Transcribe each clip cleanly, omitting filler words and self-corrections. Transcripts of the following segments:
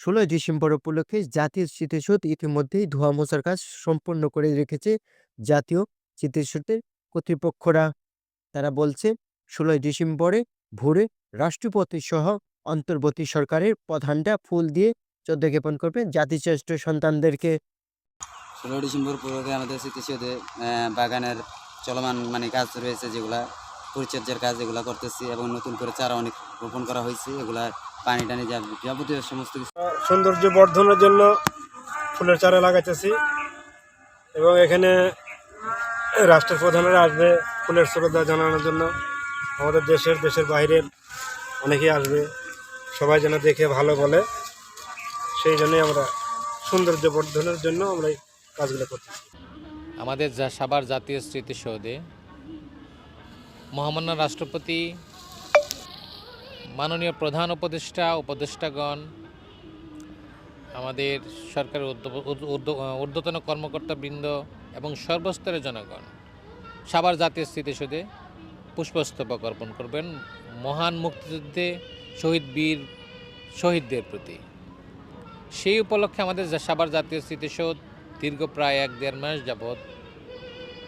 16 December উপলক্ষে জাতীয় স্মৃতিসৌধ ইতিমধ্যেই ধোয়া মোছার কাজ সম্পন্ন করে রেখেছে জাতীয় স্মৃতিসৌধের কর্তৃপক্ষরা। তারা বলছে 16 ডিসেম্বরে ভোরে রাষ্ট্রপতি সহ অন্তর্বর্তী সরকারের প্রধানরা ফুল দিয়ে শ্রদ্ধা জ্ঞাপন করবেন জাতিশ্রেষ্ঠ সন্তানদেরকে। 16 ডিসেম্বর উপলক্ষে আমাদের স্মৃতিসৌধে বাগানের চলমান কাজ রয়েছে, যেগুলা পরিচর্যার কাজ এগুলা করতেছি, এবং নতুন করে চারা অনেক রোপণ করা হয়েছে। এগুলা পানি টানি যাবতীয় সমস্ত কিছু সৌন্দর্য বর্ধনের জন্য ফুলের চারা লাগাইতেছি, এবং এখানে রাষ্ট্রপ্রধানেরা আসবে ফুলের শ্রদ্ধা জানানোর জন্য। আমাদের দেশের বাইরের অনেকেই আসবে, সবাই যেন দেখে ভালো বলে, সেই জন্যই আমরা সৌন্দর্য বর্ধনের জন্য আমরা এই কাজগুলো করতেছি। আমাদের সাভার জাতীয় স্মৃতিসৌধে মহামান্য রাষ্ট্রপতি, মাননীয় প্রধান উপদেষ্টাগণ, আমাদের সরকারের ঊর্ধ্বতন কর্মকর্তাবৃন্দ এবং সর্বস্তরের জনগণ সাভার জাতীয় স্মৃতিসৌধে পুষ্পস্তবক অর্পণ করবেন মহান মুক্তিযুদ্ধে শহীদদের প্রতি। সেই উপলক্ষে আমাদের সাভার জাতীয় স্মৃতিসৌধ দীর্ঘ প্রায় 1-1.5 মাস যাবৎ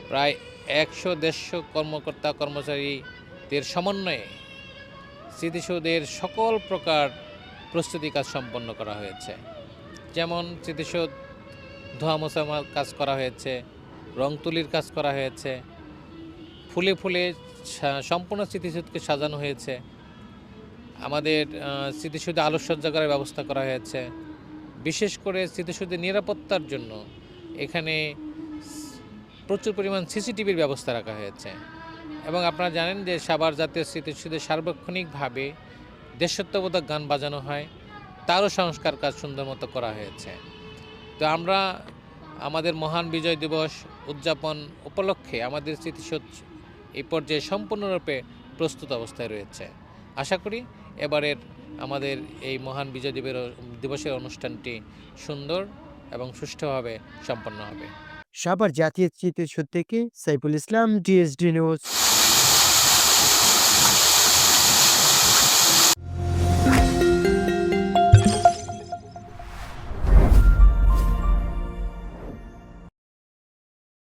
প্রায় 100-150 কর্মকর্তা কর্মচারীদের সমন্বয়ে স্মৃতিসৌধের সকল প্রকার প্রস্তুতি কাজ সম্পন্ন করা হয়েছে। যেমন স্মৃতিসৌধ ধোয়া মোছা কাজ করা হয়েছে, রং তুলির কাজ করা হয়েছে, ফুলে ফুলে সম্পূর্ণ স্মৃতিসৌধকে সাজানো হয়েছে। আমাদের স্মৃতিসৌধে আলোকসজ্জা করার ব্যবস্থা করা হয়েছে। বিশেষ করে স্মৃতিসৌধের নিরাপত্তার জন্য এখানে প্রচুর পরিমাণ সিসিটিভির ব্যবস্থা রাখা হয়েছে। এবং আপনারা জানেন যে সাভার জাতীয় স্মৃতিসৌধে সার্বক্ষণিকভাবে দেশাত্মবোধক গান বাজানো হয়, তারও সংস্কার কাজ সুন্দর মতো করা হয়েছে। তো আমরা আমাদের মহান বিজয় দিবস উদযাপন উপলক্ষে আমাদের স্মৃতিসৌধ এই পর্যায়ে সম্পূর্ণরূপে প্রস্তুত অবস্থায় রয়েছে। আশা করি এবারের আমাদের এই মহান বিজয় দিবসের অনুষ্ঠানটি সুন্দর এবং সুষ্ঠুভাবে সম্পন্ন হবে। সাভার জাতীয় স্মৃতিসৌধ থেকে সাইফুল ইসলাম, DSD নিউজ।